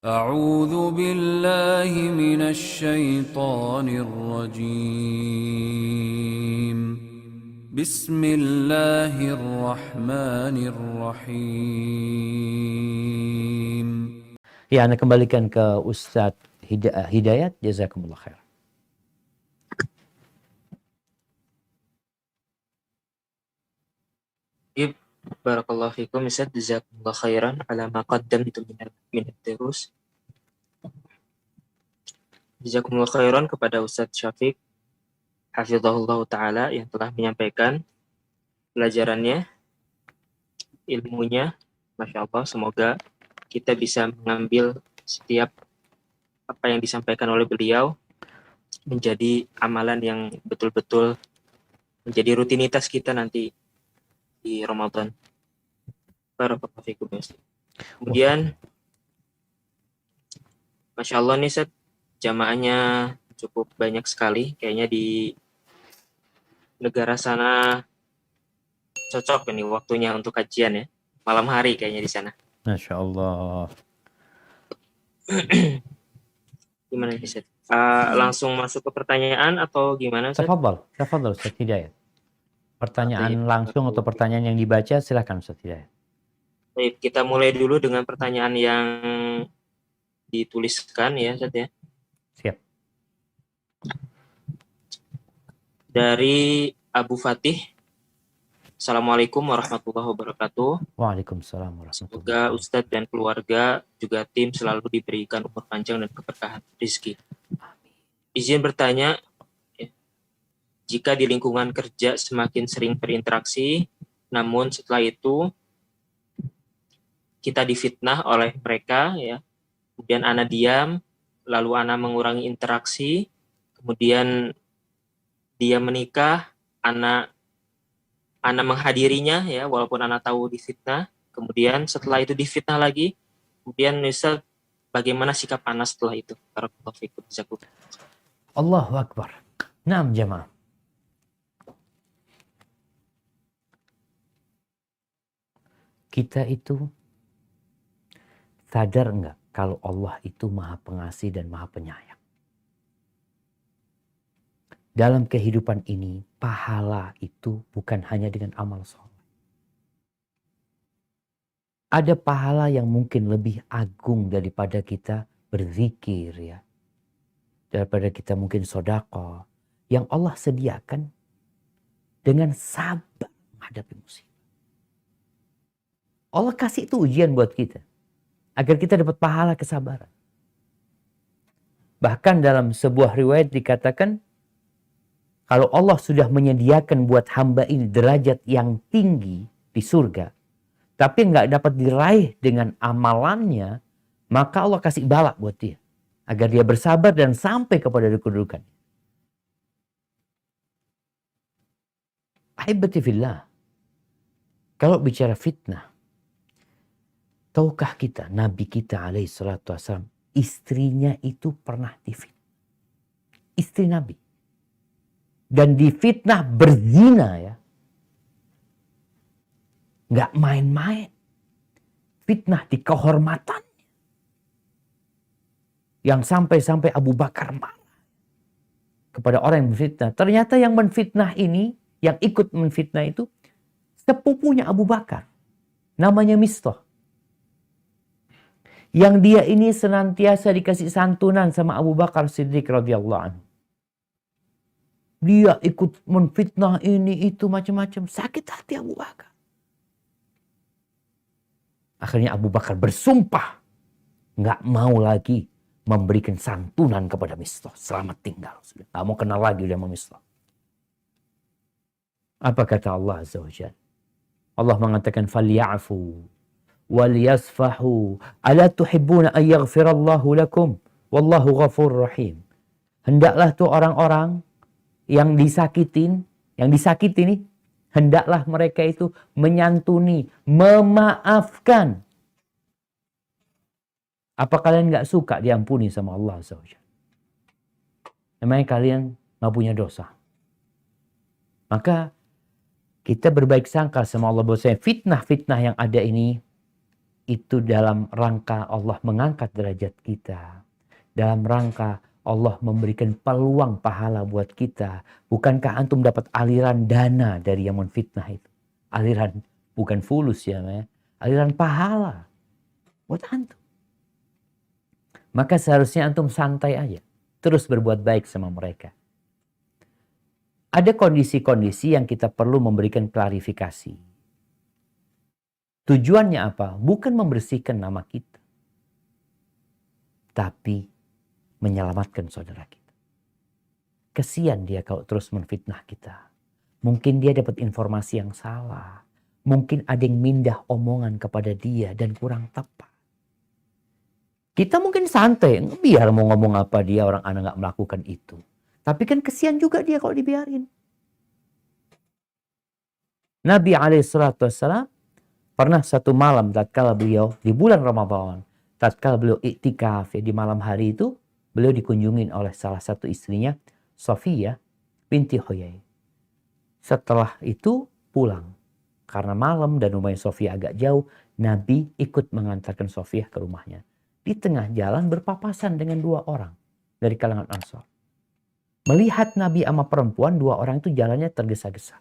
أعوذ بالله من الشيطان الرجيم بسم الله الرحمن الرحيم. Ya, Anda kembalikan ke Ustadz Hidayat. Jazakumullah khair. Barakallahu fikum Ustaz, jazakumullah khairan ala ma qaddamtum min ad-durus. Jazakumullah khairan kepada Ustaz Syafiq hafizahullah taala yang telah menyampaikan pelajarannya, ilmunya. Masya Allah, semoga kita bisa mengambil setiap apa yang disampaikan oleh beliau menjadi amalan yang betul-betul menjadi rutinitas kita nanti di Ramadan. Barakallahu fikum Ustaz. Kemudian Masya Allah nih Ustaz, jamaahnya cukup banyak sekali. Kayaknya di negara sana cocok ini waktunya untuk kajian ya. Malam hari kayaknya di sana. Masya Allah. Gimana nih Ustaz? Langsung masuk ke pertanyaan atau gimana Ustaz? Tafadhal Ustadz Hidayat. Pertanyaan langsung atau pertanyaan yang dibaca, silakan Ustadz Hidayat. Baik, kita mulai dulu dengan pertanyaan yang dituliskan ya Ustaz ya. Siap. Dari Abu Fatih. Assalamualaikum warahmatullahi wabarakatuh. Waalaikumsalam warahmatullahi Semoga wabarakatuh. Ustadz dan keluarga juga tim selalu diberikan umur panjang dan keberkahan rezeki. Izin bertanya, jika di lingkungan kerja semakin sering berinteraksi, namun setelah itu kita difitnah oleh mereka, ya, kemudian Ana diam, lalu Ana mengurangi interaksi, kemudian dia menikah, Ana menghadirinya, ya, walaupun Ana tahu difitnah, kemudian setelah itu difitnah lagi, kemudian misal bagaimana sikap Ana setelah itu? Barakallahu fikum. Allahu Akbar. Naam jamaah. Kita itu sadar enggak kalau Allah itu Maha Pengasih dan Maha Penyayang? Dalam kehidupan ini, pahala itu bukan hanya dengan amal soleh. Ada pahala yang mungkin lebih agung daripada kita berzikir, ya. Daripada kita mungkin sedekah yang Allah sediakan dengan sabar menghadapi musibah. Allah kasih itu ujian buat kita agar kita dapat pahala kesabaran. Bahkan dalam sebuah riwayat dikatakan, kalau Allah sudah menyediakan buat hamba ini derajat yang tinggi di surga, tapi nggak dapat diraih dengan amalannya, maka Allah kasih balak buat dia, agar dia bersabar dan sampai kepada kedudukan. Ahibati fillah, kalau bicara fitnah, tahukah kita Nabi kita alaihi salatu wassalam, istrinya itu pernah difitnah. Istri Nabi. Dan difitnah berzina, ya. Nggak main-main. Fitnah di kehormatannya. Yang sampai-sampai Abu Bakar marah kepada orang yang menfitnah. Ternyata yang menfitnah ini, yang ikut menfitnah itu, sepupunya Abu Bakar. Namanya Mistah. Yang dia ini senantiasa dikasih santunan sama Abu Bakar Siddiq radhiyallahu anhu. Dia ikut menfitnah ini itu macam-macam. Sakit hati Abu Bakar. Akhirnya Abu Bakar bersumpah nggak mau lagi memberikan santunan kepada Mistah. Selamat tinggal. Sudah nggak mau kenal lagi sama Mistah. Apa kata Allah Azza wa Jalla? Allah mengatakan falyafu walyasfahu ala tuhibbuna an yaghfirallahu lakum wallahu ghafurur rahim. Hendaklah tuh orang-orang yang disakiti nih, hendaklah mereka itu menyantuni, memaafkan. Apa kalian nggak suka diampuni sama Allah Azza wa Jalla? Memangnya kalian nggak punya dosa? Maka kita berbaik sangka sama Allah bahwasanya fitnah-fitnah yang ada ini itu dalam rangka Allah mengangkat derajat kita, dalam rangka Allah memberikan peluang pahala buat kita. Bukankah antum dapat aliran dana dari yang menfitnah itu? Aliran bukan fulus ya, aliran pahala buat antum. Maka seharusnya antum santai aja, terus berbuat baik sama mereka. Ada kondisi-kondisi yang kita perlu memberikan klarifikasi. Tujuannya apa? Bukan membersihkan nama kita, tapi menyelamatkan saudara kita. Kesian dia kalau terus menfitnah kita. Mungkin dia dapat informasi yang salah. Mungkin ada yang mindah omongan kepada dia dan kurang tepat. Kita mungkin santai, biar mau ngomong apa dia, orang anak nggak melakukan itu. Tapi kan kesian juga dia kalau dibiarin. Nabi SAW pernah satu malam tatkala beliau di bulan Ramadan, tatkala beliau iktikaf di malam hari itu, beliau dikunjungin oleh salah satu istrinya, Sofiyah binti Huyai. Setelah itu pulang. Karena malam dan rumahnya Sofiyah agak jauh, Nabi ikut mengantarkan Sofiyah ke rumahnya. Di tengah jalan berpapasan dengan dua orang dari kalangan Ansor. Melihat Nabi sama perempuan, dua orang itu jalannya tergesa-gesa.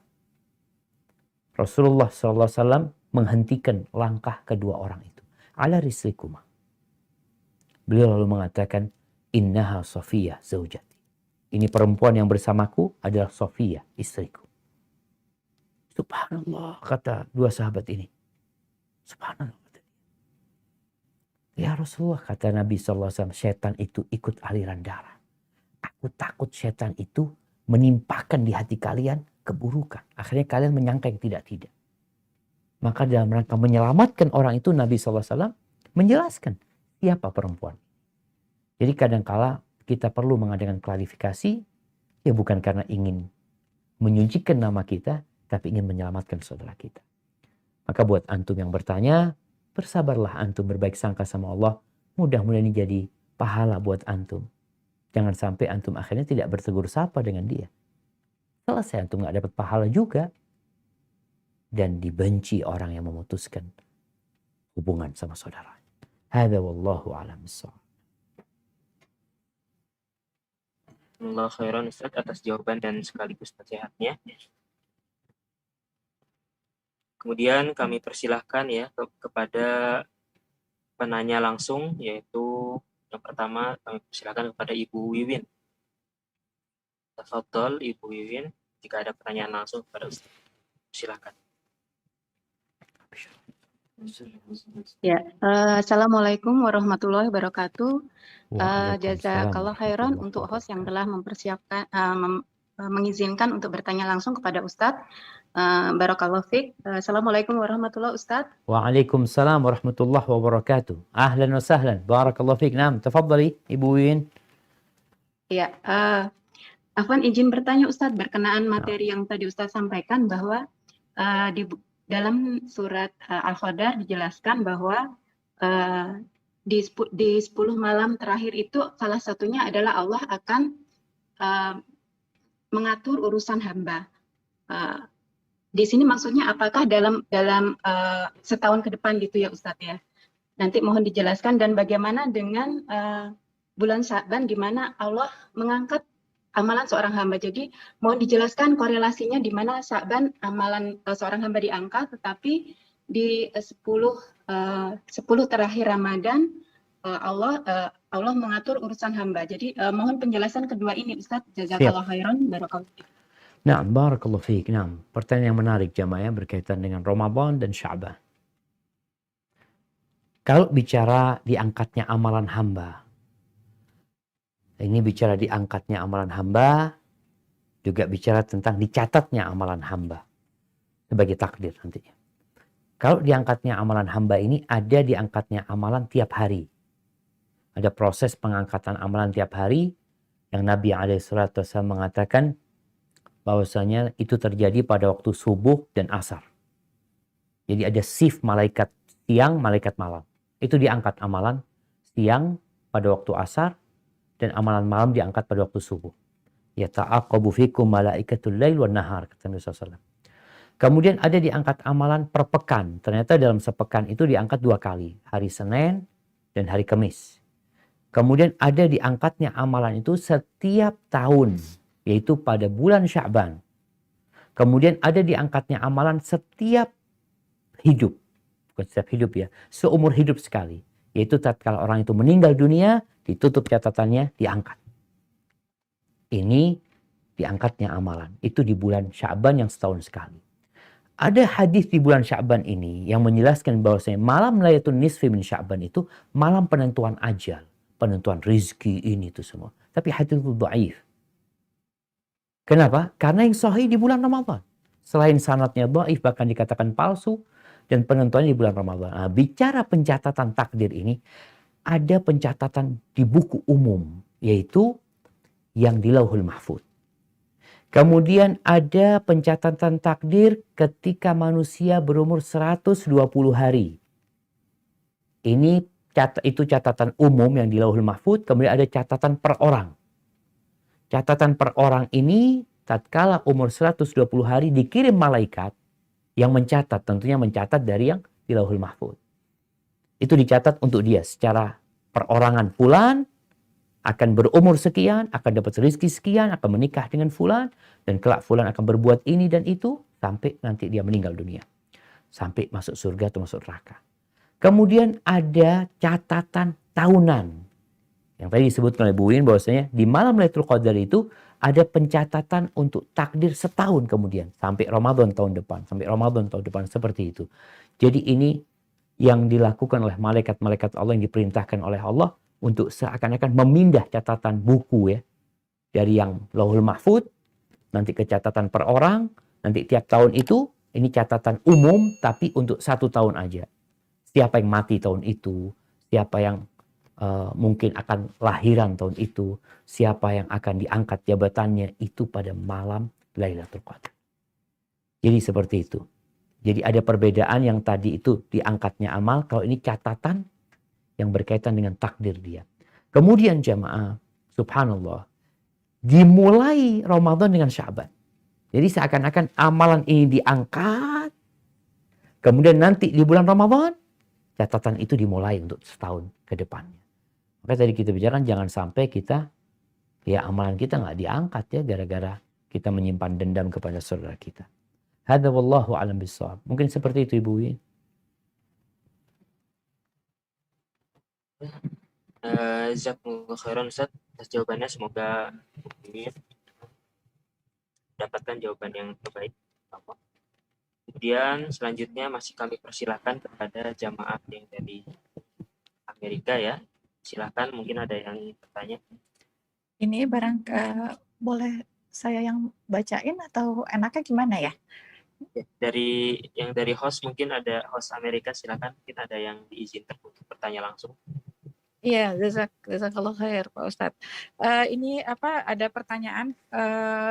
Rasulullah SAW menghentikan langkah kedua orang itu. Ala rislikuma. Beliau lalu mengatakan, innaha Sofiyah zaujati. Ini perempuan yang bersamaku adalah Sofiyah, istriku. Subhanallah, kata dua sahabat ini. Subhanallah. Ya Rasulullah, kata Nabi SAW, setan itu ikut aliran darah. Aku takut setan itu menimpakan di hati kalian keburukan. Akhirnya kalian menyangka yang tidak-tidak. Maka dalam rangka menyelamatkan orang itu, Nabi SAW menjelaskan siapa perempuan. Jadi kadangkala kita perlu mengadakan klarifikasi, ya bukan karena ingin menyucikan nama kita, tapi ingin menyelamatkan saudara kita. Maka buat antum yang bertanya, bersabarlah antum, berbaik sangka sama Allah. Mudah-mudahan ini jadi pahala buat antum. Jangan sampai antum akhirnya tidak bertegur sapa dengan dia. Selesai antum gak dapat pahala juga. Dan dibenci orang yang memutuskan hubungan sama saudara. Hadza wallahu a'lam bissawab. Allah khairan Ustaz atas jawaban dan sekaligus nasihatnya. Kemudian kami persilahkan ya kepada penanya langsung, yaitu yang pertama kami persilahkan kepada Ibu Wiwin. Tafadhol Ibu Wiwin, jika ada pertanyaan langsung kepada Ustaz, silakan. Ya, Assalamualaikum warahmatullahi wabarakatuh. Jazakallah khairan untuk host yang telah mempersiapkan, mengizinkan untuk bertanya langsung kepada Ustadz. Barakallahu fiik. Assalamualaikum warahmatullahi Ustadz. Waalaikumsalam warahmatullahi wabarakatuh. Ahlan wa sahlan. Barakallahu fiik. Naam, tafadhali Ibu Win. Ya, Afwan izin bertanya Ustadz berkenaan materi yang tadi Ustadz sampaikan bahwa di dalam surat Al-Qadar dijelaskan bahwa di 10 malam terakhir itu salah satunya adalah Allah akan mengatur urusan hamba. Di sini maksudnya apakah dalam setahun ke depan gitu ya Ustadz ya? Nanti mohon dijelaskan. Dan bagaimana dengan bulan Sya'ban di mana Allah mengangkat amalan seorang hamba. Jadi mohon dijelaskan korelasinya di mana Sya'ban amalan seorang hamba diangkat, tetapi di 10 terakhir Ramadan Allah mengatur urusan hamba. Jadi mohon penjelasan kedua ini Ustadz. Jazakallahu khairan. Barakallahu fiik. Nah, barakallahu fiik. Nah, pertanyaan yang menarik jamaah berkaitan dengan Ramadan dan Sya'ban. Kalau bicara diangkatnya amalan hamba, ini bicara diangkatnya amalan hamba, juga bicara tentang dicatatnya amalan hamba sebagai takdir nantinya. Kalau diangkatnya amalan hamba ini ada diangkatnya amalan tiap hari. Ada proses pengangkatan amalan tiap hari yang Nabi SAW mengatakan bahwasanya itu terjadi pada waktu subuh dan asar. Jadi ada shift malaikat siang, malaikat malam. Itu diangkat amalan siang pada waktu asar dan amalan malam diangkat pada waktu subuh. Ya ta'aqabu fikum malaikatul lail wan nahar, kata Nabi SAW. Kemudian ada diangkat amalan per pekan. Ternyata dalam sepekan itu diangkat 2 kali. Hari Senin dan hari Kamis. Kemudian ada diangkatnya amalan itu setiap tahun. Yaitu pada bulan Sya'ban. Kemudian ada diangkatnya amalan setiap hidup. Bukan setiap hidup ya. Seumur hidup sekali. Yaitu tatkala orang itu meninggal dunia, ditutup catatannya, diangkat. Ini diangkatnya amalan. Itu di bulan Sya'ban yang setahun sekali. Ada hadis di bulan Sya'ban ini yang menjelaskan bahwasanya malam Lailatul Nisfi min Sya'ban itu malam penentuan ajal, penentuan rizki ini itu semua. Tapi hadis itu dhaif. Kenapa? Karena yang sahih di bulan Ramadan. Selain sanadnya dhaif bahkan dikatakan palsu dan penentuannya di bulan Ramadan. Nah, bicara pencatatan takdir ini ada pencatatan di buku umum yaitu yang di Lauhul Mahfuz. Kemudian ada pencatatan takdir ketika manusia berumur 120 hari. Itu catatan umum yang di Lauhul Mahfuz, kemudian ada catatan per orang. Catatan per orang ini tatkala umur 120 hari dikirim malaikat yang mencatat, tentunya mencatat dari yang di Lauhul Mahfuz. Itu dicatat untuk dia secara perorangan fulan akan berumur sekian, akan dapat rezeki sekian, akan menikah dengan fulan, dan kelak fulan akan berbuat ini dan itu, sampai nanti dia meninggal dunia. Sampai masuk surga atau masuk neraka. Kemudian ada catatan tahunan. Yang tadi disebutkan oleh Bu Win bahwasanya di malam Lailatul Qadar itu ada pencatatan untuk takdir setahun kemudian. Sampai Ramadan tahun depan. Sampai Ramadan tahun depan, seperti itu. Jadi ini yang dilakukan oleh malaikat-malaikat Allah yang diperintahkan oleh Allah untuk seakan-akan memindah catatan buku ya. Dari yang Lauhul Mahfuz, nanti ke catatan per orang, nanti tiap tahun itu, ini catatan umum tapi untuk 1 tahun aja. Siapa yang mati tahun itu, siapa yang mungkin akan lahiran tahun itu, siapa yang akan diangkat jabatannya, itu pada malam Lailatul Qadar. Jadi seperti itu. Jadi ada perbedaan yang tadi itu diangkatnya amal, kalau ini catatan yang berkaitan dengan takdir dia. Kemudian jamaah, subhanallah, dimulai Ramadan dengan Sya'ban. Jadi seakan-akan amalan ini diangkat, kemudian nanti di bulan Ramadan, catatan itu dimulai untuk setahun ke depannya. Maka tadi kita bicara jangan sampai kita, ya amalan kita nggak diangkat ya gara-gara kita menyimpan dendam kepada saudara kita. Hadza wallahu a'lam bishawab. Mungkin seperti itu Ibu Win. Jazakumullah khairan Ustaz atas jawabannya, semoga ini dapatkan jawaban yang terbaik. Kemudian selanjutnya masih kami persilahkan kepada jamaah yang dari Amerika ya. Silahkan, mungkin ada yang bertanya. Ini boleh saya yang bacain atau enaknya gimana ya? Yang dari host, mungkin ada host Amerika, silakan. Mungkin ada yang diizinkan untuk bertanya langsung. Iya, jazakallah khair Pak Ustadz. Ini ada pertanyaan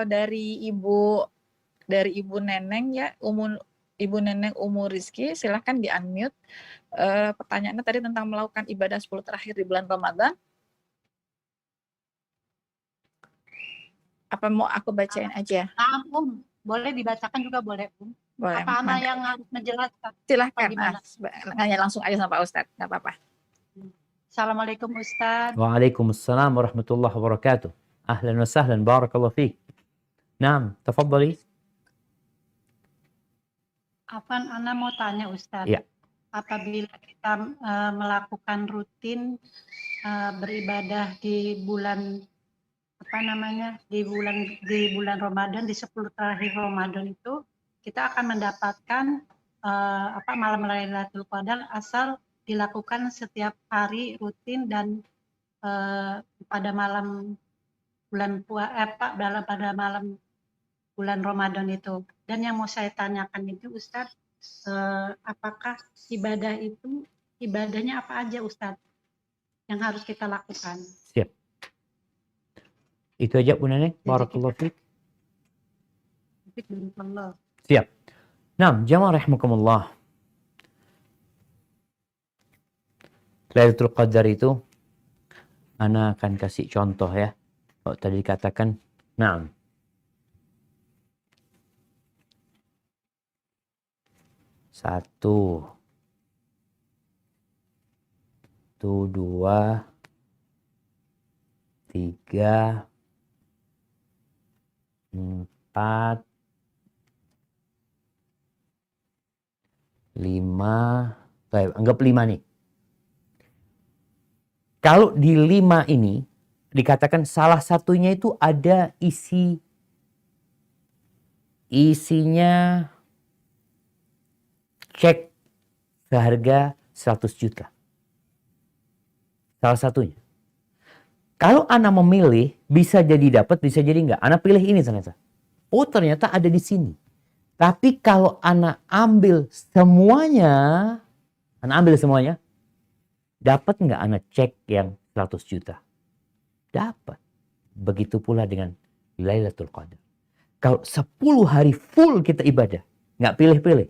dari Ibu Neneng ya, Ibu Neneng Umur Rizki, silahkan di-unmute. Pertanyaannya tadi tentang melakukan ibadah 10 terakhir di bulan Ramadan. Apa mau aku bacain aja? Boleh dibacakan juga boleh, Boleh. Apa Ana yang harus menjelaskan? Silahkan, nanya langsung aja sama Pak Ustadz, nggak apa-apa. Assalamualaikum Ustadz. Waalaikumsalam warahmatullahi wabarakatuh. Ahlan wa sahlan, barakallahu fiik. Naam, tafadhali. Afan, Ana mau tanya Ustadz. Ya. Apabila kita melakukan rutin beribadah di bulan di bulan Ramadan, di 10 terakhir Ramadan itu, kita akan mendapatkan malam Lailatul Qadar asal dilakukan setiap hari rutin dan pada malam bulan Ramadan itu. Dan yang mau saya tanyakan itu Ustadz, apakah ibadah itu ibadahnya apa aja Ustadz yang harus kita lakukan? Siap. Itu aja Bu Neneng. Barakallahu fiik. Siap. Nah, jamaah rahimakumullah. Lailatul Qadar itu Ana akan kasih contoh ya. Kalau tadi dikatakan, nah, 1, 2, 3, 4, 5. Baik, anggap 5 nih. Kalau di 5 ini dikatakan salah satunya itu ada isinya cek seharga 100 juta. Salah satunya. Kalau Ana memilih, bisa jadi dapat, bisa jadi enggak. Ana pilih ini ternyata. Oh, ternyata ada di sini. Tapi kalau Ana ambil semuanya, dapat enggak Ana cek yang 100 juta? Dapat. Begitu pula dengan Lailatul Qadar. Kalau 10 hari full kita ibadah, enggak pilih-pilih.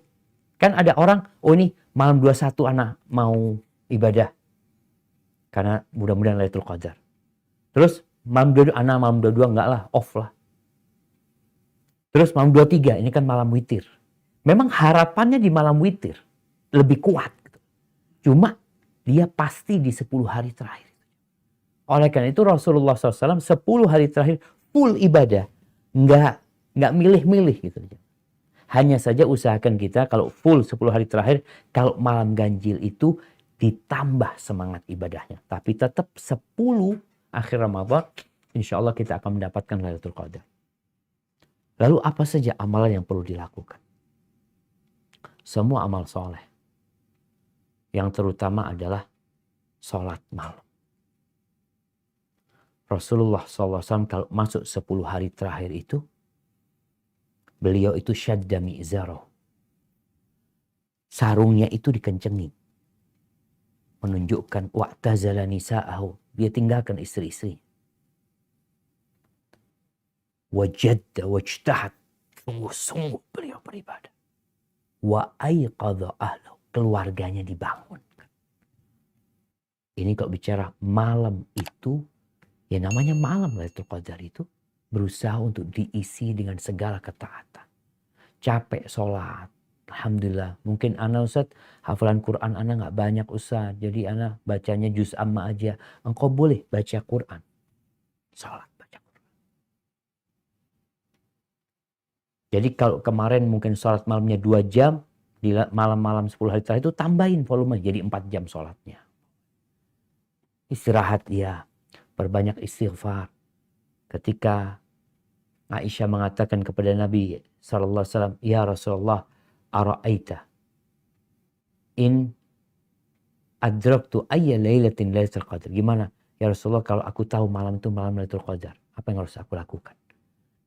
Kan ada orang, oh ini malam 21 Ana mau ibadah. Karena mudah-mudahan Lailatul Qadar. Terus malam 22 enggak lah, off lah. Terus malam 23 ini kan malam witir. Memang harapannya di malam witir lebih kuat. Cuma dia pasti di 10 hari terakhir. Oleh karena itu Rasulullah SAW 10 hari terakhir full ibadah. Enggak milih-milih gitu. Hanya saja usahakan kita kalau full 10 hari terakhir, kalau malam ganjil itu ditambah semangat ibadahnya. Tapi tetap 10 akhir Ramadan, insya Allah kita akan mendapatkan Lailatul Qadar. Lalu apa saja amalan yang perlu dilakukan? Semua amal soleh. Yang terutama adalah sholat malam. Rasulullah SAW kalau masuk 10 hari terakhir itu, beliau itu syadda mi'zaro. Sarungnya itu dikencengin. Menunjukkan wa'tazala nisa'ahu. Dia tinggalkan istri-istri. Wajadda wajtahat. Sungguh-sungguh beliau beribadah. Wa aiqadha ahlahu. Keluarganya dibangun. Ini kalau bicara malam itu, ya namanya malam Lailatul Qadar itu, berusaha untuk diisi dengan segala ketaatan. Capek sholat. Alhamdulillah. Mungkin Ana Ustaz, hafalan Quran Ana nggak banyak Ustaz. Jadi Ana bacanya juz amma aja. Engkau boleh baca Quran. Sholat. Jadi kalau kemarin mungkin sholat malamnya 2 jam, di malam-malam 10 hari terakhir itu tambahin volume jadi 4 jam sholatnya. Istirahat ya, perbanyak istighfar. Ketika Aisyah mengatakan kepada Nabi SAW, ya Rasulullah, ara'aita in adraktu ayya lailatin lailatul qadar. Gimana? Ya Rasulullah, kalau aku tahu malam itu malam Lailatul Qadar, apa yang harus aku lakukan?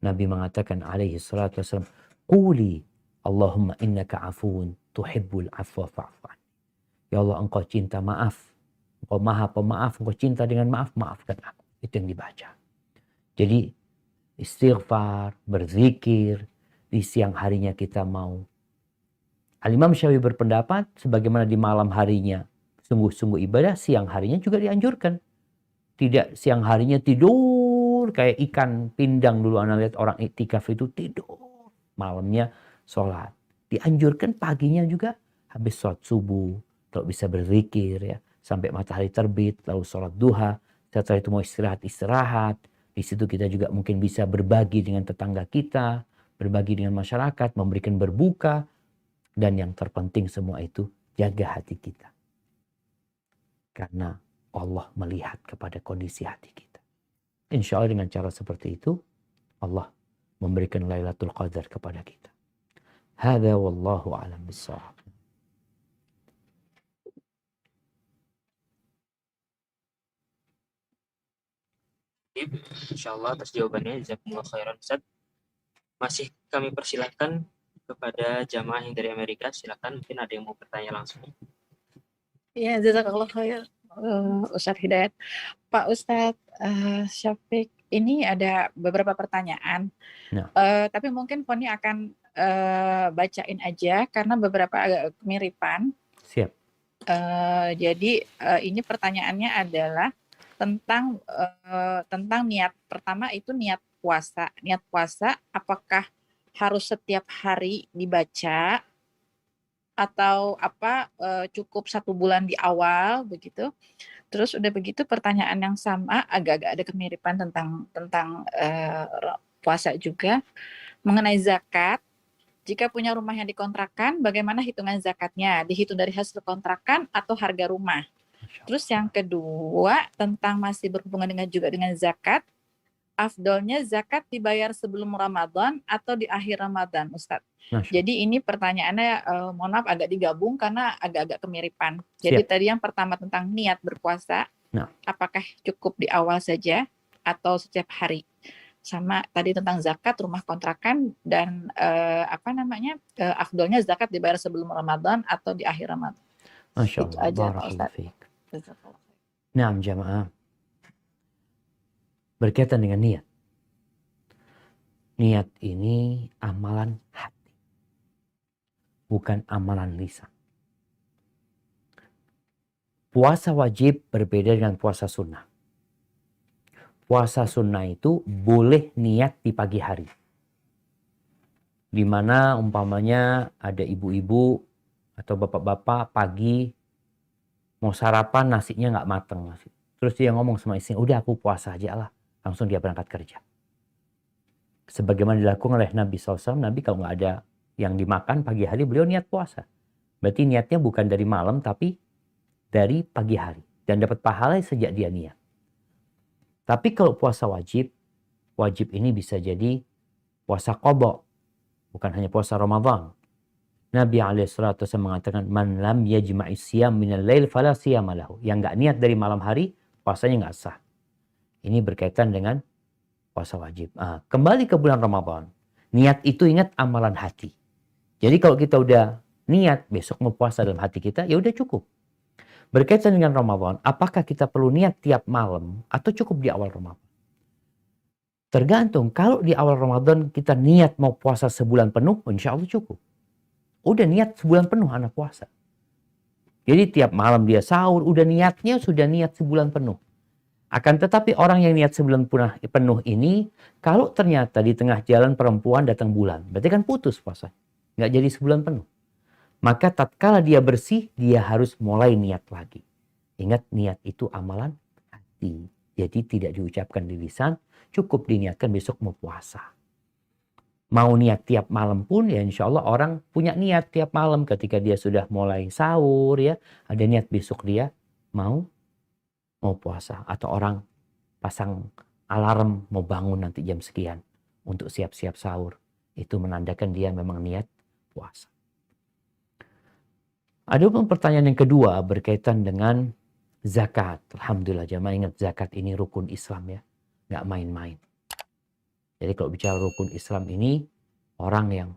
Nabi mengatakan alaihi salatu wassalam, quli Allahumma innaka afuun tuhibbul afwa fa'fu anni. Ya Allah, engkau cinta maaf. Engkau maha pemaaf, engkau cinta dengan maaf, maafkan aku. Itu yang dibaca. Jadi istighfar, berzikir, di siang harinya kita mau. Al-Imam Syafi'i berpendapat sebagaimana di malam harinya sungguh-sungguh ibadah, siang harinya juga dianjurkan. Tidak siang harinya tidur kayak ikan pindang dulu Anda lihat orang iktikaf itu tidur. Malamnya sholat. Dianjurkan paginya juga habis sholat subuh. Kalau bisa berzikir ya. Sampai matahari terbit. Lalu sholat duha. Setelah itu mau istirahat. Di situ kita juga mungkin bisa berbagi dengan tetangga kita. Berbagi dengan masyarakat. Memberikan berbuka. Dan yang terpenting semua itu jaga hati kita. Karena Allah melihat kepada kondisi hati kita. Insya Allah dengan cara seperti itu, Allah memberikan Lailatul Qadar kepada kita. Hada wallahu a'lam bishawab. Insya Allah atas jawabannya, jazakumullah khairan Ustaz. Masih kami persilahkan kepada jamaah yang dari Amerika. Silakan, mungkin ada yang mau bertanya langsung. Ya, jazakallah khair, Ustadz Hidayat. Pak Ustadz Syafiq, ini ada beberapa pertanyaan. Nah. Tapi mungkin Poni akan bacain aja karena beberapa agak kemiripan. Siap. Jadi ini pertanyaannya adalah tentang niat. Pertama itu niat puasa. Niat puasa apakah harus setiap hari dibaca atau cukup 1 bulan di awal begitu. Terus udah begitu pertanyaan yang sama agak-agak ada kemiripan tentang puasa juga mengenai zakat. Jika punya rumah yang dikontrakan, bagaimana hitungan zakatnya? Dihitung dari hasil kontrakan atau harga rumah? Terus yang kedua tentang masih berhubungan dengan zakat, afdolnya zakat dibayar sebelum Ramadan atau di akhir Ramadan, Ustadz? Jadi ini pertanyaannya mohon maaf agak digabung karena agak-agak kemiripan. Jadi Siap. tadi yang pertama tentang niat berpuasa, Nah. apakah cukup di awal saja atau setiap hari? Sama tadi tentang zakat rumah kontrakan dan afdolnya zakat dibayar sebelum Ramadan atau di akhir Ramadan. Masya Itu Allah. aja Pak Barakallahu Ustadz. fiik. Nah, jamaah. Berkaitan dengan niat. Niat ini amalan hati. Bukan amalan lisan. Puasa wajib berbeda dengan puasa sunnah. Puasa sunnah itu boleh niat di pagi hari. Di mana umpamanya ada ibu-ibu atau bapak-bapak pagi mau sarapan nasinya nggak mateng. Terus dia ngomong sama istrinya, udah aku puasa aja lah. Langsung dia berangkat kerja. Sebagaimana dilakukan oleh Nabi SAW, Nabi kalau nggak ada yang dimakan pagi hari, beliau niat puasa. Berarti niatnya bukan dari malam, tapi dari pagi hari. Dan dapat pahala sejak dia niat. Tapi kalau puasa wajib ini bisa jadi puasa qadha, bukan hanya puasa Ramadan. Nabi SAW mengatakan, man lam yajma'is siyam minal lail fala siyama lahu. Yang nggak niat dari malam hari, puasanya nggak sah. Ini berkaitan dengan puasa wajib. Kembali ke bulan Ramadan. Niat itu ingat amalan hati. Jadi kalau kita udah niat besok mau puasa dalam hati kita, ya udah cukup. Berkaitan dengan Ramadan, apakah kita perlu niat tiap malam atau cukup di awal Ramadan? Tergantung, kalau di awal Ramadan kita niat mau puasa sebulan penuh, insya Allah cukup. Udah niat sebulan penuh anak puasa. Jadi tiap malam dia sahur, udah niatnya sudah niat sebulan penuh. Akan tetapi orang yang niat sebulan penuh ini, kalau ternyata di tengah jalan perempuan datang bulan, berarti kan putus puasa. Nggak jadi sebulan penuh. Maka tatkala dia bersih, dia harus mulai niat lagi. Ingat, niat itu amalan hati. Jadi tidak diucapkan di lisan, cukup diniatkan besok mau puasa. Mau niat tiap malam pun, ya insya Allah orang punya niat tiap malam ketika dia sudah mulai sahur, ya ada niat besok dia mau puasa. Atau orang pasang alarm mau bangun nanti jam sekian untuk siap-siap sahur. Itu menandakan dia memang niat puasa. Ada pun pertanyaan yang kedua berkaitan dengan zakat. Alhamdulillah jamaah, ingat zakat ini rukun Islam ya. Nggak main-main. Jadi kalau bicara rukun Islam ini, orang yang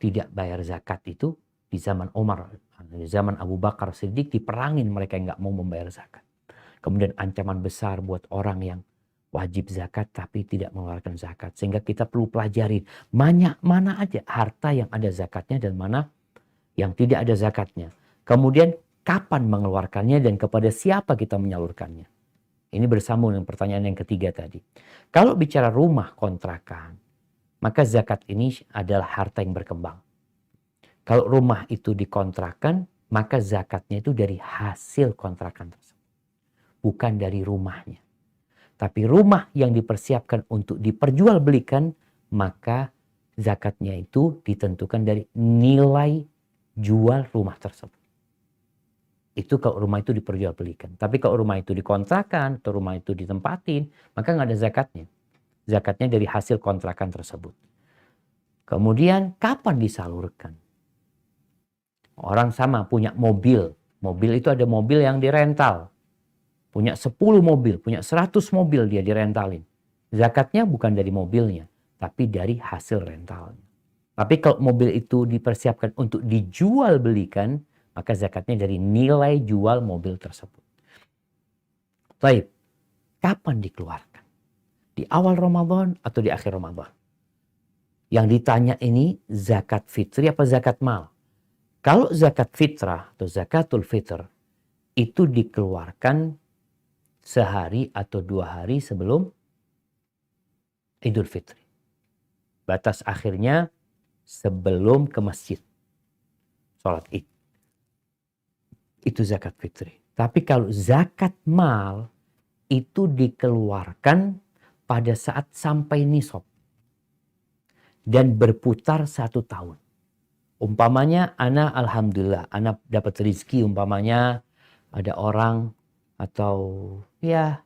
tidak bayar zakat itu di zaman Umar, di zaman Abu Bakar Siddiq diperangin mereka yang nggak mau membayar zakat. Kemudian ancaman besar buat orang yang wajib zakat tapi tidak mengeluarkan zakat. Sehingga kita perlu pelajari mana aja harta yang ada zakatnya dan mana yang tidak ada zakatnya. Kemudian kapan mengeluarkannya dan kepada siapa kita menyalurkannya. Ini bersambung dengan pertanyaan yang ketiga tadi. Kalau bicara rumah kontrakan, maka zakat ini adalah harta yang berkembang. Kalau rumah itu dikontrakan, maka zakatnya itu dari hasil kontrakan tersebut. Bukan dari rumahnya. Tapi rumah yang dipersiapkan untuk diperjualbelikan, maka zakatnya itu ditentukan dari nilai jual rumah tersebut. Itu kalau rumah itu diperjualbelikan. Tapi kalau rumah itu dikontrakan atau rumah itu ditempatin, maka nggak ada zakatnya. Zakatnya dari hasil kontrakan tersebut. Kemudian kapan disalurkan? Orang sama punya mobil. Mobil itu ada mobil yang dirental. Punya 10 mobil, punya 100 mobil dia direntalin. Zakatnya bukan dari mobilnya, tapi dari hasil rentalnya. Tapi kalau mobil itu dipersiapkan untuk dijual belikan, maka zakatnya dari nilai jual mobil tersebut. Baik, kapan dikeluarkan? Di awal Ramadan atau di akhir Ramadan? Yang ditanya ini zakat fitri apa zakat mal? Kalau zakat fitrah atau zakatul fitr itu dikeluarkan sehari atau 2 hari sebelum Idul Fitri. Batas akhirnya sebelum ke masjid. Sholat Id. Itu zakat fitri. Tapi kalau zakat mal itu dikeluarkan pada saat sampai nisab dan berputar 1 tahun. Umpamanya ana alhamdulillah, ana dapat rezeki, umpamanya ada orang atau ya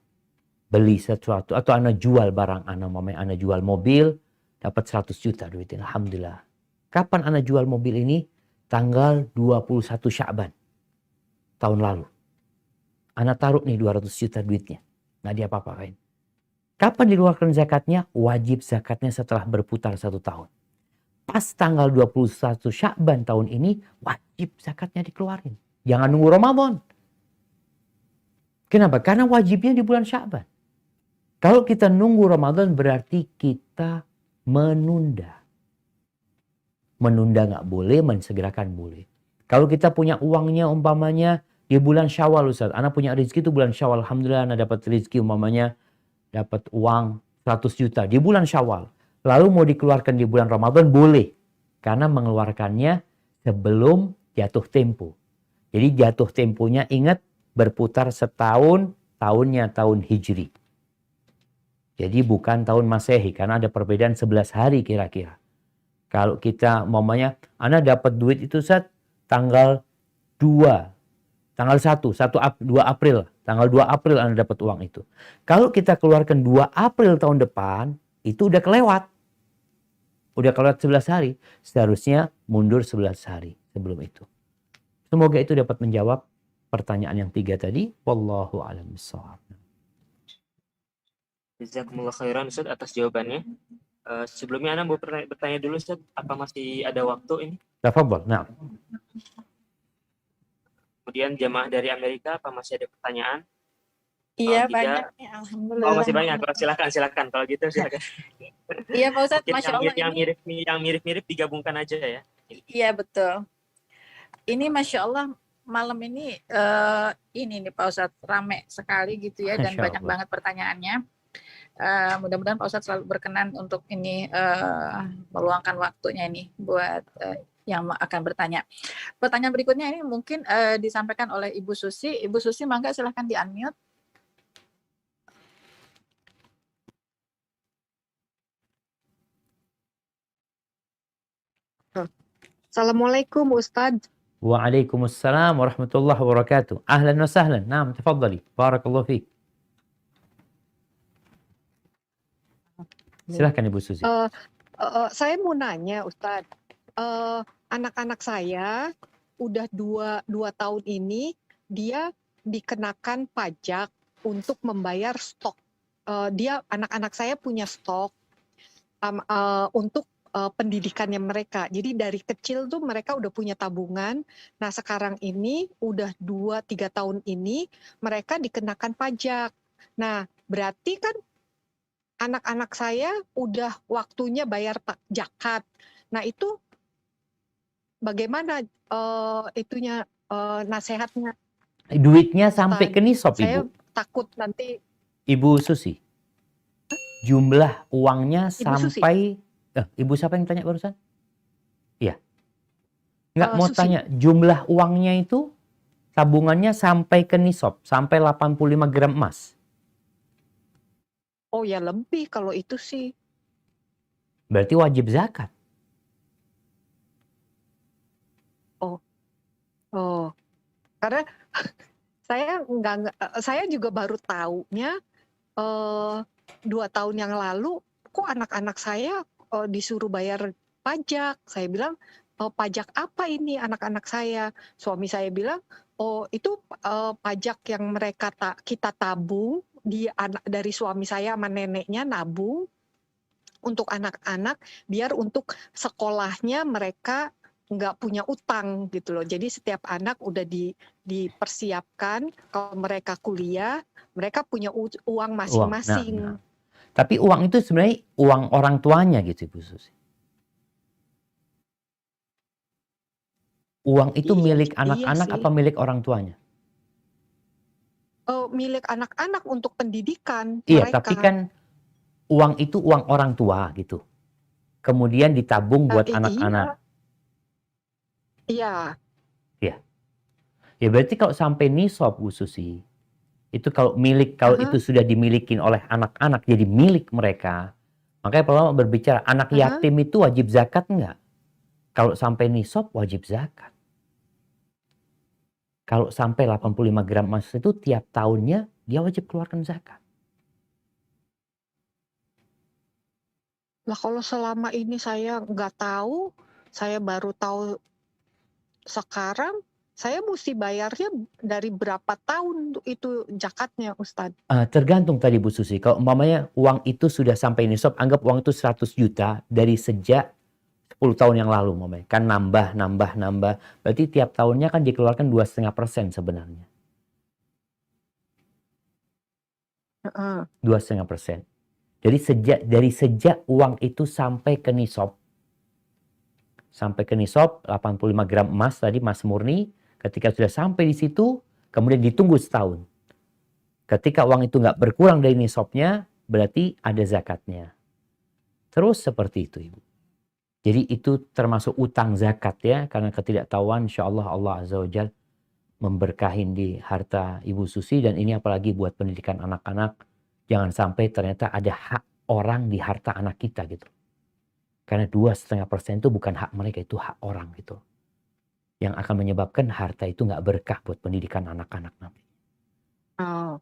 beli sesuatu atau ana jual barang ana, umpamanya ana jual mobil dapat 100 juta duitnya, alhamdulillah. Kapan ana jual mobil ini? Tanggal 21 Sya'ban tahun lalu. Ana taruh nih 200 juta duitnya. Nggak diapa-apain. Kapan dikeluarkan zakatnya? Wajib zakatnya setelah berputar 1 tahun. Pas tanggal 21 Sya'ban tahun ini, wajib zakatnya dikeluarin. Jangan nunggu Ramadan. Kenapa? Karena wajibnya di bulan Sya'ban. Kalau kita nunggu Ramadan berarti kita menunda. Menunda nggak boleh, mensegerakan boleh. Kalau kita punya uangnya umpamanya di bulan Syawal, Ustaz. Anak punya rezeki itu bulan Syawal. Alhamdulillah anak dapat rezeki umpamanya dapat uang 100 juta di bulan Syawal. Lalu mau dikeluarkan di bulan Ramadan boleh. Karena mengeluarkannya sebelum jatuh tempo. Jadi jatuh temponya ingat berputar setahun, tahunnya tahun Hijri. Jadi bukan tahun Masehi karena ada perbedaan 11 hari kira-kira. Kalau kita umpamanya anak dapat duit itu saat tanggal 2, tanggal 2 April. Tanggal 2 April Anda dapat uang itu. Kalau kita keluarkan 2 April tahun depan, itu udah kelewat. Udah kelewat 11 hari. Seharusnya mundur 11 hari sebelum itu. Semoga itu dapat menjawab pertanyaan yang 3 tadi. Wallahu a'lam bishawab. Jazakumullah khairan Ustaz atas jawabannya. Sebelumnya Ana mau bertanya dulu Ustaz, apa masih ada waktu ini? Tafadhol. Nah. Kemudian jamaah dari Amerika, apa masih ada pertanyaan? Iya, tidak, banyak nih, alhamdulillah. Oh, masih banyak. Silakan. Kalau gitu silakan. Iya, Pak Ustadz, Masya Allah. Yang mirip-mirip digabungkan aja ya. Iya, betul. Ini Masya Allah malam ini nih Pak Ustadz, rame sekali gitu ya, dan banyak banget pertanyaannya. Mudah-mudahan Pak Ustadz selalu berkenan untuk ini meluangkan waktunya ini buat yang akan bertanya. Pertanyaan berikutnya ini mungkin disampaikan oleh Ibu Susi. Ibu Susi, mangga silahkan di-unmute. Assalamualaikum Ustadz. Waalaikumsalam warahmatullahi wabarakatuh. Ahlan wa sahlan. Naam, tafadhali. Barakallahu fiik. Silahkan Ibu Susi. Saya mau nanya Ustadz, anak-anak saya udah dua tahun ini dia dikenakan pajak untuk membayar stok. Anak-anak saya punya stok untuk pendidikannya mereka. Jadi dari kecil tuh mereka udah punya tabungan. Nah sekarang ini udah 2-3 tahun ini mereka dikenakan pajak. Nah berarti kan anak-anak saya udah waktunya bayar zakat. Nah itu bagaimana nasihatnya? Duitnya sampai ke nisab, Ibu. Saya takut nanti. Ibu Susi. Jumlah uangnya Ibu sampai Ibu siapa yang tanya barusan? Iya. Nggak mau Susi. tanya, jumlah uangnya itu tabungannya sampai ke nisab, sampai 85 gram emas. Oh ya lebih kalau itu sih. Berarti wajib zakat. Oh. Karena saya juga baru taunya 2 tahun yang lalu kok anak-anak saya disuruh bayar pajak. Saya bilang, pajak apa ini anak-anak saya? Suami saya bilang, oh itu pajak yang kita tabung dari suami saya sama neneknya nabung untuk anak-anak biar untuk sekolahnya mereka nggak punya utang gitu loh. Jadi setiap anak udah dipersiapkan kalau mereka kuliah, mereka punya uang masing-masing. Nah. Tapi uang itu sebenarnya uang orang tuanya gitu Ibu Susi. Uang itu milik anak-anak apa milik orang tuanya? Milik anak-anak untuk pendidikan Iya, mereka. tapi kan uang itu uang orang tua gitu. Kemudian ditabung buat anak-anak. Iya. Iya. Ya berarti kalau sampai nisab Bu Susi, itu kalau itu sudah dimiliki oleh anak-anak jadi milik mereka, makanya para ulama berbicara anak yatim itu wajib zakat enggak? Kalau sampai nisab wajib zakat. Kalau sampai 85 gram emas itu tiap tahunnya dia wajib keluarkan zakat. Lah kalau selama ini saya nggak tahu, saya baru tahu sekarang, saya mesti bayarnya dari berapa tahun itu zakatnya, Ustadz? Tergantung tadi Bu Susi. Kalau umpamanya uang itu sudah sampai nisab, anggap uang itu 100 juta dari sejak 10 tahun yang lalu umpamanya. Kan nambah. Berarti tiap tahunnya kan dikeluarkan 2,5% sebenarnya. 2,5%. Jadi dari sejak uang itu sampai ke nisab 85 gram emas tadi, emas murni, ketika sudah sampai di situ, kemudian ditunggu setahun. Ketika uang itu nggak berkurang dari nisabnya, berarti ada zakatnya. Terus seperti itu, Ibu. Jadi itu termasuk utang zakat ya, karena ketidaktahuan insyaallah Allah Azza wa Jalla memberkahin di harta Ibu Susi, dan ini apalagi buat pendidikan anak-anak. Jangan sampai ternyata ada hak orang di harta anak kita gitu. Karena 2,5% itu bukan hak mereka, itu hak orang gitu. Yang akan menyebabkan harta itu nggak berkah buat pendidikan anak-anak nanti. Oh.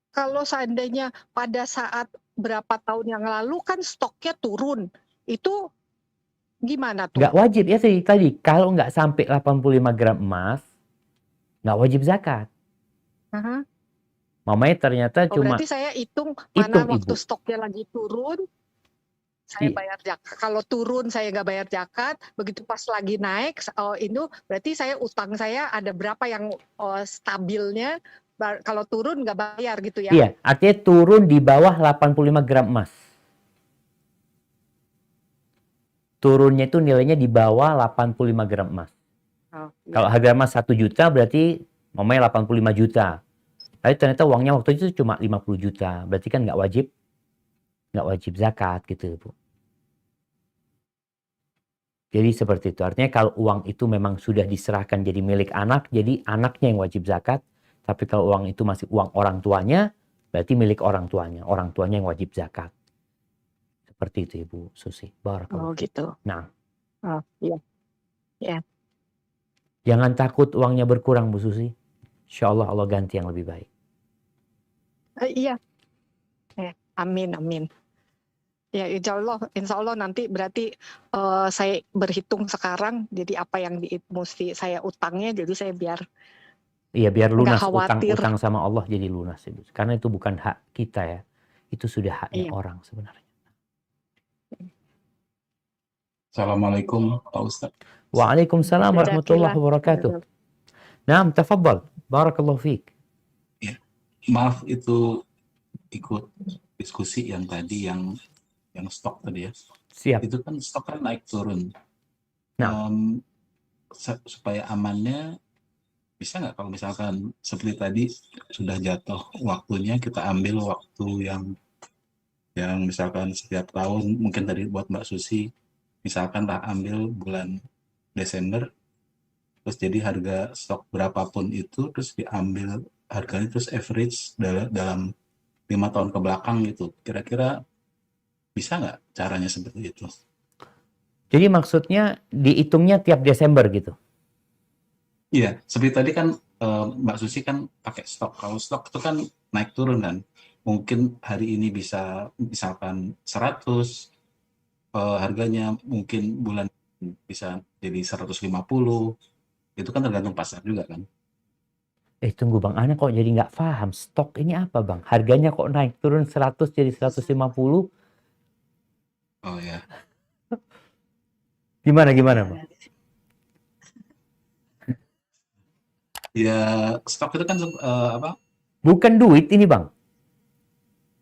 Kalau seandainya pada saat berapa tahun yang lalu kan stoknya turun, itu gimana tuh? Nggak wajib ya tadi, kalau nggak sampai 85 gram emas, nggak wajib zakat. Mamanya ternyata cuma berarti saya hitung mana waktu Ibu. stoknya lagi turun, saya bayar zakat. Kalau turun saya nggak bayar zakat, begitu pas lagi naik, itu berarti utang saya ada berapa yang stabilnya, kalau turun nggak bayar gitu ya? Iya, artinya turun di bawah 85 gram emas. Turunnya itu nilainya di bawah 85 gram emas. Iya. Kalau harga emas 1 juta berarti mamanya 85 juta. Tapi ternyata uangnya waktu itu cuma 50 juta. Berarti kan nggak wajib zakat gitu, Bu. Jadi seperti itu. Artinya kalau uang itu memang sudah diserahkan jadi milik anak, jadi anaknya yang wajib zakat. Tapi kalau uang itu masih uang orang tuanya, berarti milik orang tuanya. Orang tuanya yang wajib zakat. Seperti itu, Ibu Susi. Barakallahu. Oh gitu. Nah. Oh iya. Ya. Jangan takut uangnya berkurang, Bu Susi. Insya Allah ganti yang lebih baik. Iya. Amin. Ya insya Allah nanti berarti saya berhitung sekarang, jadi apa yang mesti saya utangnya, jadi saya biar lunas khawatir. utang sama Allah, jadi lunas, Ibu. Karena itu bukan hak kita ya. Itu sudah haknya orang sebenarnya. Assalamualaikum Pak Ustadz. Waalaikumsalam warahmatullahi wabarakatuh. Naam, tafadhal. Barakallahu fiik. Ya, maaf itu ikut diskusi yang tadi yang stok tadi ya. Siap. Itu kan stok kan naik turun. Nah. Supaya amannya bisa nggak kalau misalkan seperti tadi sudah jatuh waktunya, kita ambil waktu yang misalkan setiap tahun, mungkin tadi buat Mbak Susi, misalkan lah ambil bulan Desember, terus jadi harga stok berapapun itu, terus diambil harganya, terus average dalam 5 tahun ke belakang gitu. Kira-kira bisa nggak caranya seperti itu? Jadi maksudnya dihitungnya tiap Desember gitu? Iya, seperti tadi kan Mbak Susi kan pakai stok. Kalau stok itu kan naik turun kan. Mungkin hari ini bisa misalkan 100, harganya mungkin bulan bisa jadi 150. Itu kan tergantung pasar juga kan. Tunggu Bang, Ana kok jadi nggak paham. Stok ini apa Bang? Harganya kok naik turun 100 jadi 150? Oh ya. Gimana Bang? Ya, stok itu kan apa? Bukan duit ini Bang.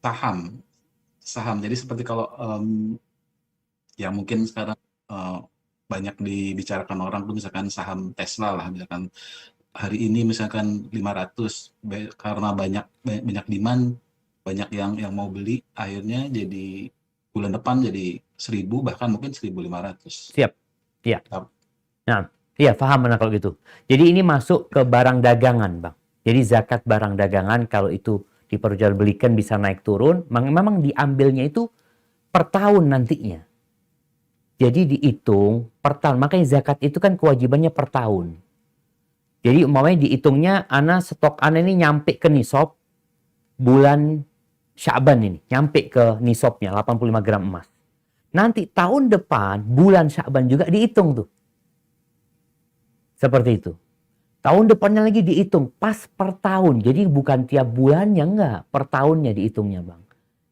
Saham. Jadi seperti kalau yang mungkin sekarang banyak dibicarakan orang tuh, misalkan saham Tesla lah, misalkan hari ini misalkan 500, karena banyak demand, banyak yang mau beli, akhirnya jadi bulan depan jadi 1000, bahkan mungkin 1500. Siap. Iya. Nah, Iya, paham mana kalau gitu. Jadi ini masuk ke barang dagangan, Bang. Jadi zakat barang dagangan kalau itu diperjualbelikan bisa naik turun, memang diambilnya itu per tahun nantinya. Jadi dihitung per tahun. Makanya zakat itu kan kewajibannya per tahun. Jadi umpamanya dihitungnya ana stok ana ini nyampe ke nisab bulan Sya'ban ini, nyampe ke nisabnya 85 gram emas. Nanti tahun depan bulan Sya'ban juga dihitung tuh. Seperti itu. Tahun depannya lagi dihitung pas per tahun. Jadi bukan tiap bulannya, enggak. Per tahunnya dihitungnya, Bang.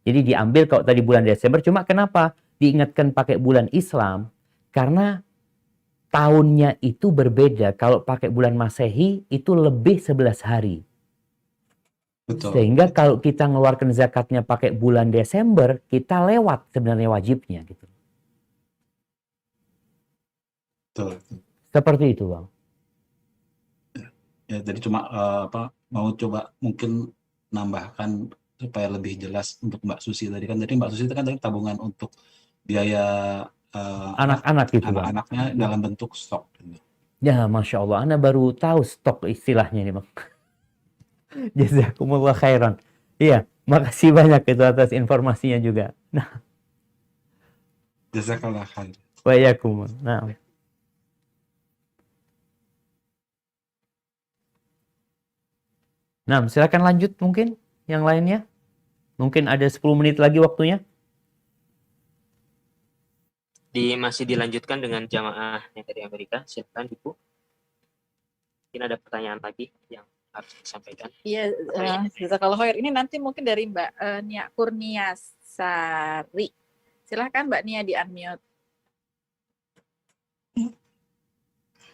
Jadi diambil kalau tadi bulan Desember. Cuma kenapa diingatkan pakai bulan Islam? Karena tahunnya itu berbeda. Kalau pakai bulan Masehi itu lebih 11 hari. Betul. Sehingga betul. kalau kita ngeluarkan zakatnya pakai bulan Desember, kita lewat sebenarnya wajibnya gitu. Betul. Seperti itu, Bang. Ya, jadi cuma mau coba mungkin nambahkan supaya lebih jelas untuk Mbak Susi tadi kan. Jadi Mbak Susi itu kan tadi tabungan untuk biaya Anak-anak gitu, Bang. anak-anaknya dalam bentuk stok. Ya, Masya Allah. Anda baru tahu stok istilahnya ini, Bang. Jazakumullah khairan. Iya, makasih banyak itu atas informasinya juga. Nah, Jazakallah khair. wa iyyakum. Nah, silakan lanjut mungkin yang lainnya. Mungkin ada 10 menit lagi waktunya. Masih dilanjutkan dengan jamaah yang dari Amerika. Silakan Ibu. Mungkin ada pertanyaan lagi yang harus disampaikan. Iya, jazakallah khair. Ini nanti mungkin dari Mbak Nia Kurniasari. Silahkan Mbak Nia di-unmute.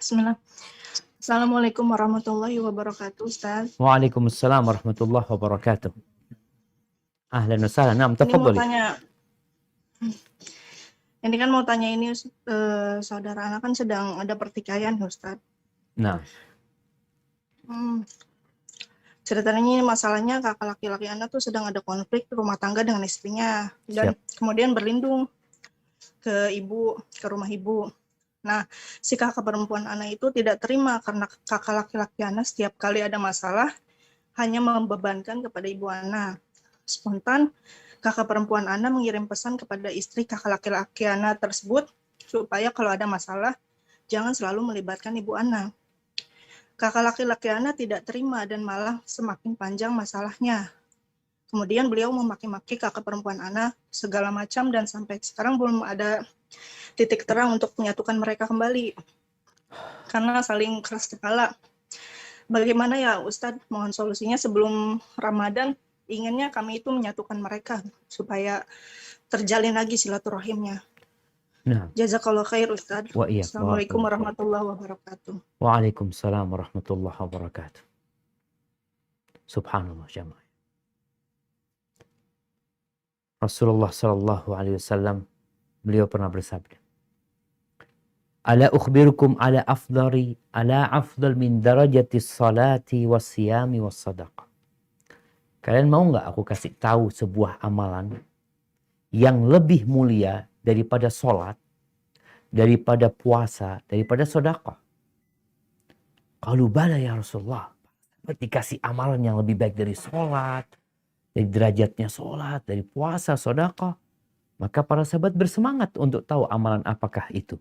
Bismillah. Assalamualaikum warahmatullahi wabarakatuh, Ustaz. Waalaikumsalam warahmatullahi wabarakatuh. Ahlan wa sahlan. Naam, Ini mau tafadhali. tanya, ini kan mau tanya ini saudara anak kan sedang ada pertikaian, Ustaz. Nah, Ceritanya ini masalahnya kakak laki-laki anak tuh sedang ada konflik rumah tangga dengan istrinya dan kemudian berlindung ke rumah ibu. Nah, si kakak perempuan anak itu tidak terima karena kakak laki-laki anak setiap kali ada masalah hanya membebankan kepada ibu anak. Spontan, kakak perempuan anak mengirim pesan kepada istri kakak laki-laki anak tersebut supaya kalau ada masalah jangan selalu melibatkan ibu anak. Kakak laki-laki anak tidak terima dan malah semakin panjang masalahnya. Kemudian beliau memaki-maki kakak perempuan anak segala macam dan sampai sekarang belum ada titik terang untuk menyatukan mereka kembali karena saling keras kepala. Bagaimana ya Ustadz, mohon solusinya sebelum Ramadan, inginnya kami itu menyatukan mereka supaya terjalin lagi silaturahimnya. nah. Jazakallah khair Ustadz. Wa iya. Assalamualaikum warahmatullahi wabarakatuh. Waalaikumsalam warahmatullahi wabarakatuh. Subhanallah jamaah. Rasulullah sallallahu alaihi wasallam beliau pernah bersabda, "Ala ukhbirukum ala afdal min darajati salati wassiyami wassadaqah." Kalian mau nggak aku kasih tahu sebuah amalan yang lebih mulia daripada sholat, daripada puasa, daripada sedekah? Qalu bala ya Rasulullah. Dikasih amalan yang lebih baik dari sholat, dari derajatnya sholat, dari puasa, sedekah. Maka para sahabat bersemangat untuk tahu amalan apakah itu.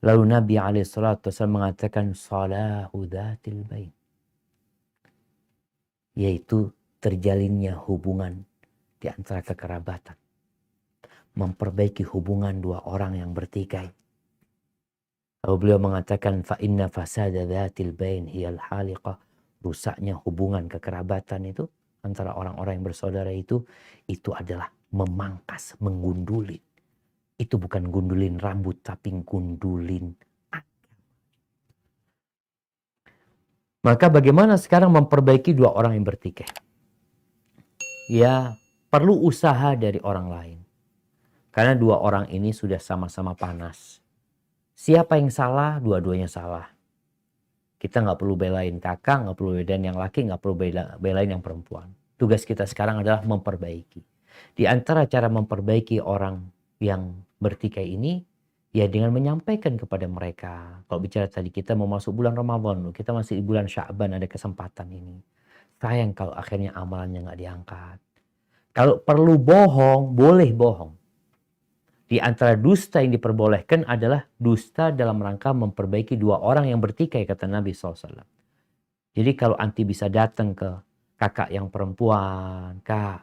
Lalu Nabi SAW mengatakan salahu dhatil bain, yaitu terjalinnya hubungan di antara kekerabatan, memperbaiki hubungan dua orang yang bertikai. Lalu beliau mengatakan fa inna fasada dhatil bain hiyal haliqah, rusaknya hubungan kekerabatan itu antara orang-orang yang bersaudara itu adalah memangkas, menggundulin. Itu bukan gundulin rambut, tapi gundulin agama. Maka bagaimana sekarang memperbaiki dua orang yang bertikai? Ya, perlu usaha dari orang lain. Karena dua orang ini sudah sama-sama panas. Siapa yang salah, dua-duanya salah. Kita nggak perlu belain kakak, nggak perlu belain yang laki, nggak perlu belain yang perempuan. Tugas kita sekarang adalah memperbaiki. Di antara cara memperbaiki orang yang bertikai ini, Ya dengan menyampaikan kepada mereka. Kalau bicara tadi kita mau masuk bulan Ramadan, kita masih di bulan Sya'ban, ada kesempatan ini. Sayang kalau akhirnya amalannya nggak diangkat. Kalau perlu bohong, boleh bohong. Di antara dusta yang diperbolehkan adalah dusta dalam rangka memperbaiki dua orang yang bertikai, kata Nabi SAW. Jadi kalau anti bisa datang ke kakak yang perempuan, Kak,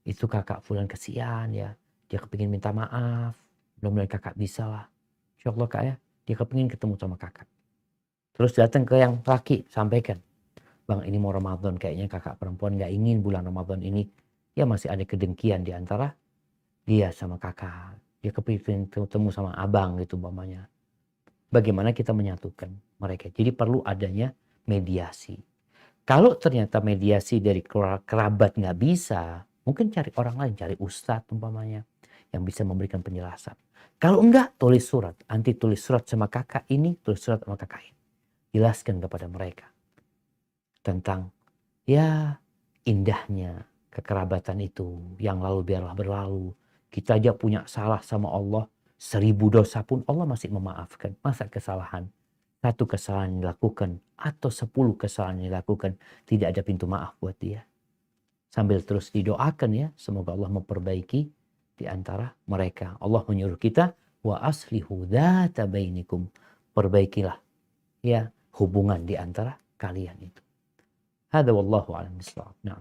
itu kakak fulan kesian ya, dia kepingin minta maaf. Mudah-mudahan kakak bisa lah. Insya Allah Kak ya, dia kepingin ketemu sama kakak. Terus datang ke yang laki, sampaikan. Bang, ini mau Ramadan, kayaknya kakak perempuan gak ingin bulan Ramadan ini. Ya masih ada kedengkian di antara dia sama kakak. Dia kepingin ketemu sama abang gitu umpamanya. Bagaimana kita menyatukan mereka. Jadi perlu adanya mediasi. Kalau ternyata mediasi dari kerabat nggak bisa, mungkin cari orang lain, cari ustadz umpamanya yang bisa memberikan penjelasan. Kalau enggak, tulis surat. Anti tulis surat sama kakak ini, tulis surat sama kakak ini. Jelaskan kepada mereka tentang ya indahnya kekerabatan itu. Yang lalu biarlah berlalu. Kita aja punya salah sama Allah. 1000 dosa pun Allah masih memaafkan. Masa kesalahan? Satu kesalahan dilakukan atau 10 kesalahan dilakukan, tidak ada pintu maaf buat dia. Sambil terus didoakan ya, semoga Allah memperbaiki di antara mereka. Allah menyuruh kita, wa aslihu dzata bainikum. Perbaikilah ya hubungan di antara kalian itu. Hada wallahu a'lam bishawab. Nah.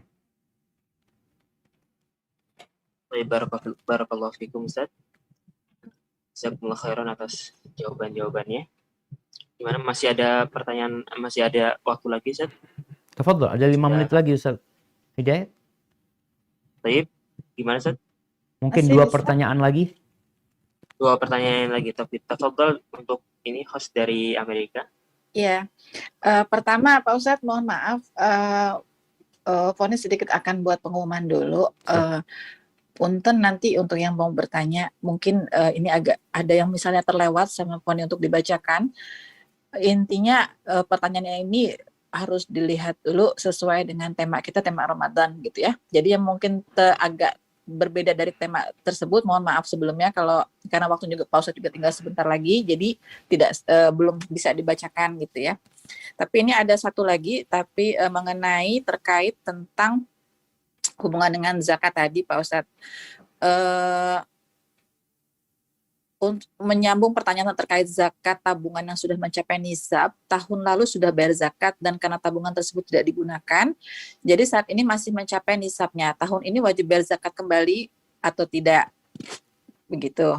Baik, barakallahu fikum Ustaz. Jazakumullah khairan atas jawaban-jawabannya. Gimana, masih ada pertanyaan, masih ada waktu lagi Ustaz? Tafadhol, ada 5 menit lagi Ustaz Hidayat. Baik, gimana Ustaz? Mungkin Masih 2 bisa. pertanyaan lagi. 2 pertanyaan lagi, tapi tafadhol untuk ini host dari Amerika. Iya. Pertama Pak Ustadz, mohon maaf, Foni sedikit akan buat pengumuman dulu. Punten nanti untuk yang mau bertanya, mungkin ini agak ada yang misalnya terlewat sama Foni untuk dibacakan. Intinya pertanyaannya ini harus dilihat dulu sesuai dengan tema kita, tema Ramadan gitu ya. Jadi yang mungkin agak berbeda dari tema tersebut, mohon maaf sebelumnya kalau karena waktu juga Pak Ustadz juga tinggal sebentar lagi, jadi tidak belum bisa dibacakan gitu ya. Tapi ini ada satu lagi, tapi mengenai terkait tentang hubungan dengan zakat tadi Pak Ustadz. Untuk menyambung pertanyaan terkait zakat tabungan yang sudah mencapai nisab, tahun lalu sudah bayar zakat dan karena tabungan tersebut tidak digunakan, jadi saat ini masih mencapai nisabnya. Tahun ini wajib bayar zakat kembali atau tidak? Begitu.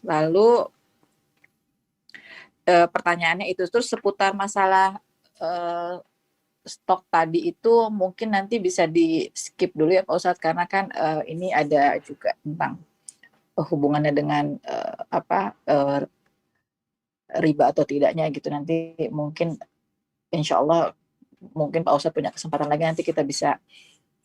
Lalu pertanyaannya itu terus seputar masalah stok tadi itu mungkin nanti bisa di skip dulu ya Pak Ustadz, karena kan ini ada juga tentang hubungannya dengan riba atau tidaknya gitu. Nanti mungkin insya Allah mungkin Pak Ustadz punya kesempatan lagi, nanti kita bisa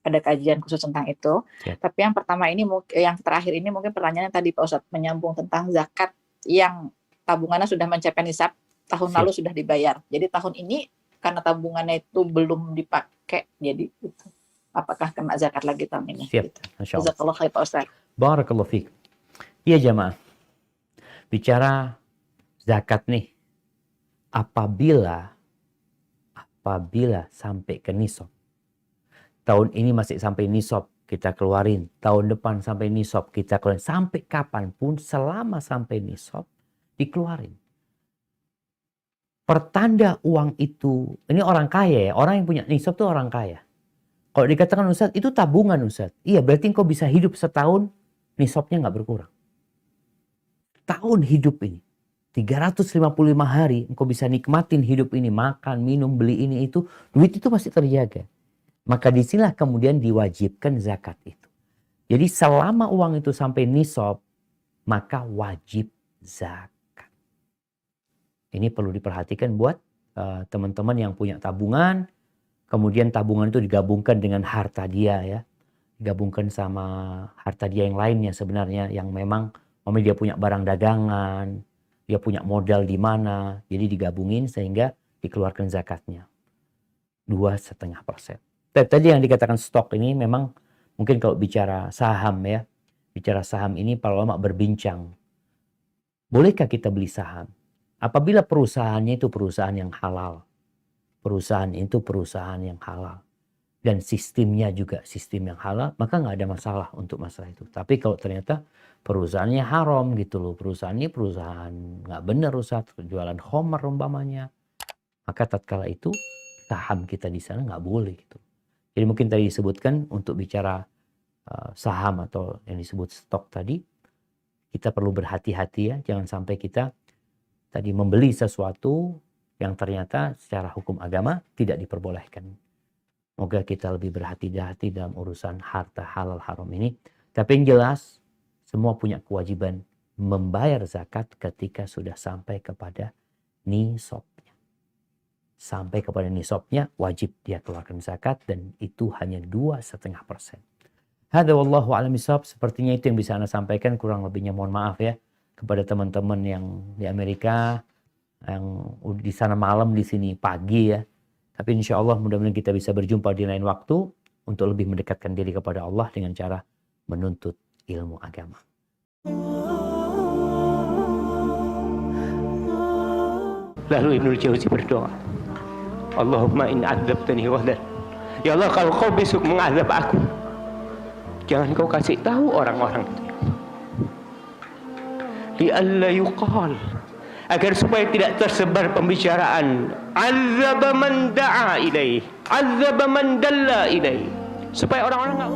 ada kajian khusus tentang itu. Tapi yang pertama ini, yang terakhir ini mungkin pertanyaan tadi Pak Ustadz menyambung tentang zakat yang tabungannya sudah mencapai nisab, tahun lalu sudah dibayar. Jadi tahun ini karena tabungannya itu belum dipakai, jadi itu apakah kena zakat lagi tahun ini? Siap, gitu. Masya Allah. Jazakallah khair Pak Ustadz. Barakallahu fiik. Iya jamaah, bicara zakat nih, apabila sampai ke nisab, tahun ini masih sampai nisab kita keluarin, tahun depan sampai nisab kita keluarin, sampai kapanpun selama sampai nisab dikeluarin. Pertanda uang itu, ini orang kaya ya, orang yang punya nisab itu orang kaya. Kalau dikatakan Ustaz, itu tabungan Ustaz. Iya, berarti engkau bisa hidup setahun, nisabnya nggak berkurang. Tahun hidup ini, 355 hari, engkau bisa nikmatin hidup ini, makan, minum, beli ini itu, duit itu masih terjaga. Maka disinilah kemudian diwajibkan zakat itu. Jadi selama uang itu sampai nisab, maka wajib zakat. Ini perlu diperhatikan buat teman-teman yang punya tabungan, kemudian tabungan itu digabungkan dengan harta dia ya. Digabungkan sama harta dia yang lainnya sebenarnya, yang memang dia punya barang dagangan, dia punya modal di mana, jadi digabungin sehingga dikeluarkan zakatnya 2,5%. Tadi yang dikatakan stok ini memang mungkin kalau bicara saham ya, bicara saham ini para ulama berbincang Bolehkah kita beli saham? Apabila perusahaannya itu perusahaan yang halal. Perusahaan itu perusahaan yang halal. Dan sistemnya juga sistem yang halal, maka nggak ada masalah untuk masalah itu. Tapi kalau ternyata perusahaannya haram gitu loh, perusahaannya perusahaan nggak benar, Ustaz, jualan khamar umpamanya, maka tatkala itu saham kita di sana nggak boleh gitu. Jadi mungkin tadi disebutkan untuk bicara saham atau yang disebut stok tadi, kita perlu berhati-hati ya, jangan sampai kita tadi membeli sesuatu yang ternyata secara hukum agama tidak diperbolehkan. Semoga kita lebih berhati-hati dalam urusan harta halal haram ini. Tapi yang jelas, semua punya kewajiban membayar zakat ketika sudah sampai kepada nisabnya. Sampai kepada nisabnya wajib dia keluarkan zakat dan itu hanya 2,5%. Hadza wallahu a'lam bishawab. Sepertinya itu yang bisa Anda sampaikan, kurang lebihnya mohon maaf ya kepada teman-teman yang di Amerika, yang di sana malam, di sini pagi ya. Tapi insya Allah mudah-mudahan kita bisa berjumpa di lain waktu untuk lebih mendekatkan diri kepada Allah dengan cara menuntut ilmu agama. Lalu Ibnu Jauzi berdoa, Allahumma in adzabtani ghadan. Ya Allah, kalau kau besok mengazab aku, jangan kau kasih tahu orang-orang itu. Li'alla yuqal, agar supaya tidak tersebar pembicaraan azaba man da'a ilaih, azaba man dalla ilaih, supaya orang-orang enggak